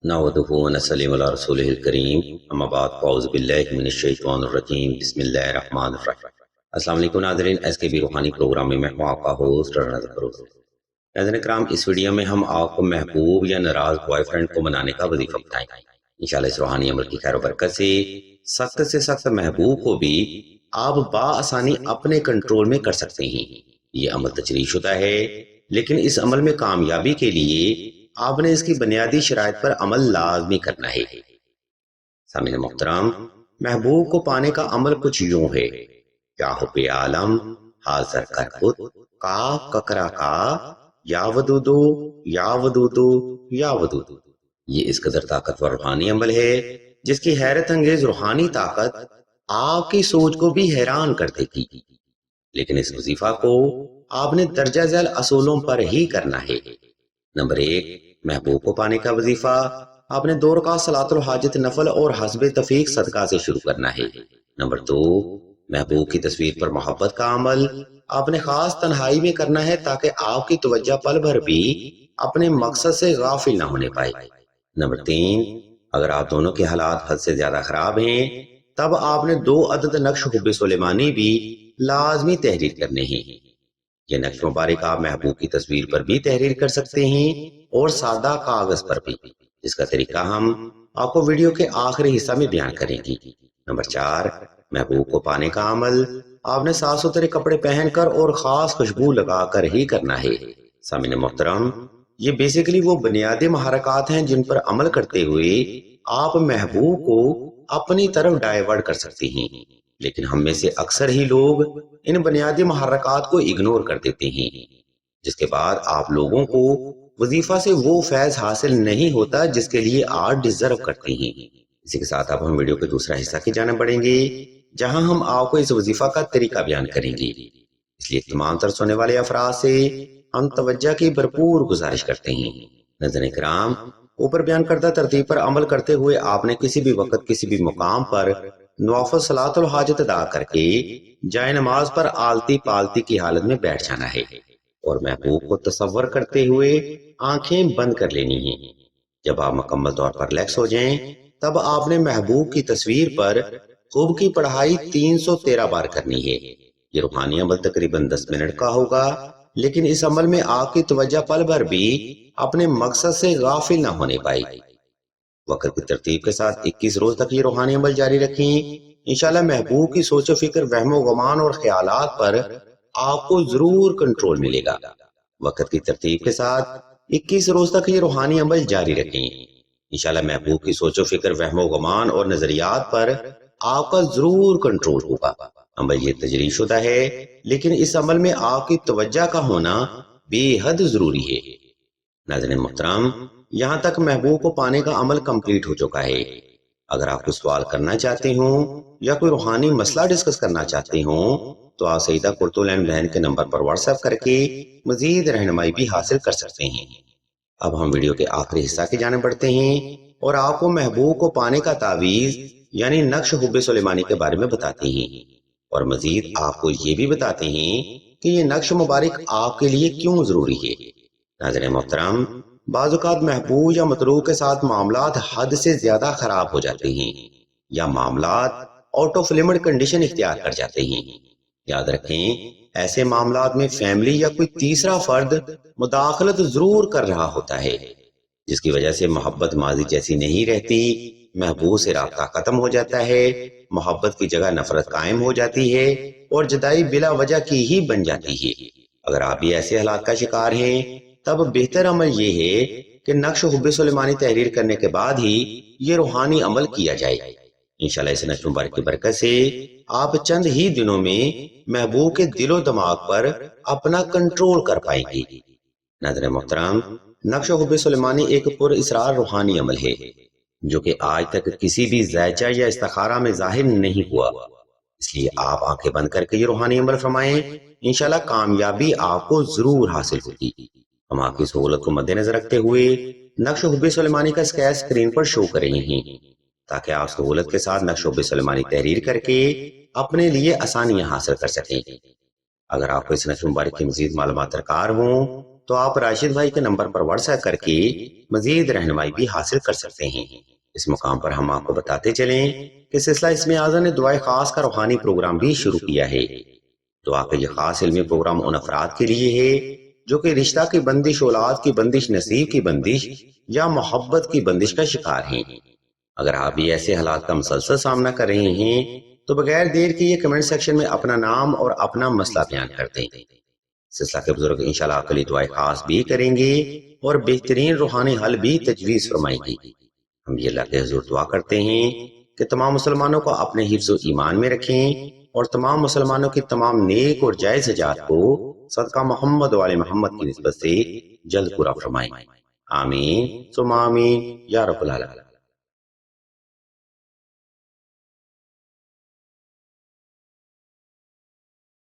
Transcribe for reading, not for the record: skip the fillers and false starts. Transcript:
نحمدہ و نصلی علی رسولہ الکریم اما بعد فاعوذ باللہ من الشیطان الرجیم بسم اللہ الرحمن الرحیم۔ السلام علیکم ناظرین، ایس کے بی روحانی پروگرام میں میں ہوں آپ کا ہوسٹ فروز۔ ناظرین کرام، اس ویڈیو میں ہم آپ کو محبوب یا ناراض بوائے فرینڈ کو منانے کا وظیفہ بتائیں گے۔ انشاءاللہ اس روحانی عمل کی خیر و برکت سے سخت محبوب کو بھی آپ بآسانی اپنے کنٹرول میں کر سکتے ہیں۔ یہ عمل تجریح شدہ ہے، لیکن اس عمل میں کامیابی کے لیے آپ نے اس کی بنیادی شرائط پر عمل لازمی کرنا ہے۔ سامعین محترم، محبوب کو پانے کا عمل کچھ یوں ہے: یا حب عالم حاضر کر بت کاف ککرا کا یا ودودو یا ودودو یا ودودو۔ یہ اس قدر طاقتور روحانی عمل ہے جس کی حیرت انگیز روحانی طاقت آپ کی سوچ کو بھی حیران کر دے گی، لیکن اس وظیفہ کو آپ نے درجہ ذیل اصولوں پر ہی کرنا ہے۔ نمبر 1، محبوب کو پانے کا وظیفہ آپ نے 2 رکعت صلاۃ الحاجت نفل اور حسب تفیق صدقہ سے شروع کرنا ہے۔ نمبر 2، محبوب کی تصویر پر محبت کا عمل آپ نے خاص تنہائی میں کرنا ہے تاکہ آپ کی توجہ پل بھر بھی اپنے مقصد سے غافل نہ ہونے پائے۔ نمبر 3، اگر آپ دونوں کے حالات حد سے زیادہ خراب ہیں تب آپ نے 2 عدد نقش حب سلیمانی بھی لازمی تحریر کرنے ہیں۔ یہ نقش مبارک آپ محبوب کی تصویر پر بھی تحریر کر سکتے ہیں اور سادہ کاغذ پر بھی، جس کا طریقہ ہم آپ کو ویڈیو کے آخری حصہ میں بیان کریں گے۔ نمبر 4، محبوب کو پانے کا عمل آپ نے صاف ستھرے کپڑے پہن کر اور خاص خوشبو لگا کر ہی کرنا ہے۔ سامعین محترم، یہ بیسیکلی وہ بنیادی محرکات ہیں جن پر عمل کرتے ہوئے آپ محبوب کو اپنی طرف ڈائیورٹ کر سکتے ہیں، لیکن ہم میں سے اکثر ہی لوگ ان بنیادی محرکات کو اگنور کر دیتے ہیں، جس کے بعد آپ لوگوں کو وظیفہ سے وہ فیض حاصل نہیں ہوتا جس کے لیے آپ ڈیزرو کرتے ہیں۔ اسی کے ساتھ اب ہم ویڈیو کے دوسرا حصہ کی جانب بڑھیں گے، جہاں ہم آپ کو اس وظیفہ کا طریقہ بیان کریں گے۔ اس لیے تمام تر سننے والے افراد سے ہم توجہ کی بھرپور گزارش کرتے ہیں۔ ناظرین کرام، اوپر بیان کردہ ترتیب پر عمل کرتے ہوئے آپ نے کسی بھی وقت کسی بھی مقام پر نوافل صلاۃ الحاجت ادا کر کے جائے نماز پر آلتی پالتی کی حالت میں بیٹھ جانا ہے اور محبوب کو تصور کرتے ہوئے آنکھیں بند کر لینی ہیں۔ جب آپ مکمل طور پر ریلیکس ہو جائیں تب آپ نے محبوب کی تصویر پر خوب کی پڑھائی 313 بار کرنی ہے۔ یہ روحانی عمل تقریباً 10 منٹ کا ہوگا، لیکن اس عمل میں آپ کی توجہ پل بھر بھی اپنے مقصد سے غافل نہ ہونے پائے گی۔ وقت کی ترتیب کے ساتھ 21 روز تک یہ روحانی عمل جاری رکھیں۔ انشاءاللہ محبوب کی سوچ و فکر، وہم و گمان اور خیالات پر آپ کو ضرور کنٹرول ملے گا۔ وقت کی ترتیب کے ساتھ 21 روز تک یہ روحانی عمل جاری رکھیں۔ انشاءاللہ محبوب کی سوچ و فکر، وہم و گمان اور نظریات پر آپ کا ضرور کنٹرول ہوگا۔ عمل یہ تجریح شدہ ہے، لیکن اس عمل میں آپ کی توجہ کا ہونا بے حد ضروری ہے۔ ناظرین محترم، یہاں تک محبوب کو پانے کا عمل کمپلیٹ ہو چکا ہے۔ اگر آپ کوئی سوال کرنا چاہتے ہوں یا کوئی روحانی مسئلہ ڈسکس کرنا چاہتے ہوں تو آپ سیدہ کرتولین بہن کے نمبر پر واٹس ایپ کر کے مزید رہنمائی بھی حاصل کر سکتے ہیں۔ اب ہم ویڈیو کے آخری حصہ کی جانب بڑھتے ہیں اور آپ کو محبوب کو پانے کا تعویذ یعنی نقش حب سلیمانی کے بارے میں بتاتے ہیں، اور مزید آپ کو یہ بھی بتاتے ہیں کہ یہ نقش مبارک آپ کے لیے کیوں ضروری ہے۔ ناظرین محترم، بعض اوقات محبوب یا مطلوب کے ساتھ معاملات حد سے زیادہ خراب ہو جاتے ہیں یا معاملات آؤٹ آف لمٹ کنڈیشن اختیار کر جاتے ہیں۔ یاد رکھیں، ایسے معاملات میں فیملی یا کوئی تیسرا فرد مداخلت ضرور کر رہا ہوتا ہے، جس کی وجہ سے محبت ماضی جیسی نہیں رہتی، محبوب سے رابطہ ختم ہو جاتا ہے، محبت کی جگہ نفرت قائم ہو جاتی ہے اور جدائی بلا وجہ کی ہی بن جاتی ہے۔ اگر آپ بھی ایسے حالات کا شکار ہیں تب بہتر عمل یہ ہے کہ نقش حب سلیمانی تحریر کرنے کے بعد ہی یہ روحانی عمل کیا جائے۔ انشاءاللہ اس نقش مبارک کی برکت سے آپ چند ہی دنوں میں محبوب کے دل و دماغ پر اپنا کنٹرول کر پائیں گے۔ ناظرین محترم، نقش حب سلیمانی ایک پر اسرار روحانی عمل ہے جو کہ آج تک کسی بھی ذائچہ یا استخارہ میں ظاہر نہیں ہوا، اس لیے آپ آنکھیں بند کر کے یہ روحانی عمل فرمائیں۔ انشاءاللہ کامیابی آپ کو ضرور حاصل ہوگی۔ ہم آپ کی سہولت کو مد نظر رکھتے ہوئے نقش حب سلیمانی کا اسکیچ اسکرین پر شو کر رہے ہیں تاکہ آپ سہولت کے ساتھ نقش حب سلیمانی تحریر کر کے اپنے لیے آسانیاں حاصل کر سکیں۔ اگر آپ کو اس نقش مبارک کی مزید معلومات درکار ہوں تو آپ راشد بھائی کے نمبر پر واٹس ایپ کر کے مزید رہنمائی بھی حاصل کر سکتے ہیں۔ اس مقام پر ہم آپ کو بتاتے چلیں کہ سلسلہ اسم اعظم نے دعائے خاص کا روحانی پروگرام بھی شروع کیا ہے۔ دعا کا یہ خاص علمی پروگرام ان افراد کے لیے ہے جو کہ رشتہ کی بندش، اولاد کی بندش، نصیب کی بندش یا محبت کی بندش کا شکار ہیں۔ اگر آپ بھی ایسے حالات کا مسلسل سامنا کر رہے ہیں تو بغیر دیر کے یہ کمنٹ سیکشن میں اپنا نام اور اپنا مسئلہ بیان کر دیں۔ سلسلہ کے بزرگ انشاءاللہ آپ کے لیے دعائیں خاص بھی کریں گے اور بہترین روحانی حل بھی تجویز فرمائیں گے۔ ہم یہ اللہ کے حضور دعا کرتے ہیں کہ تمام مسلمانوں کو اپنے حفظ و ایمان میں رکھیں اور تمام مسلمانوں کی تمام نیک اور جائز حاجات کو صدقہ محمد و آل محمد کی نسبت سے جلد پورا فرمائیں۔ آمین ثم آمین یا رب العالمین۔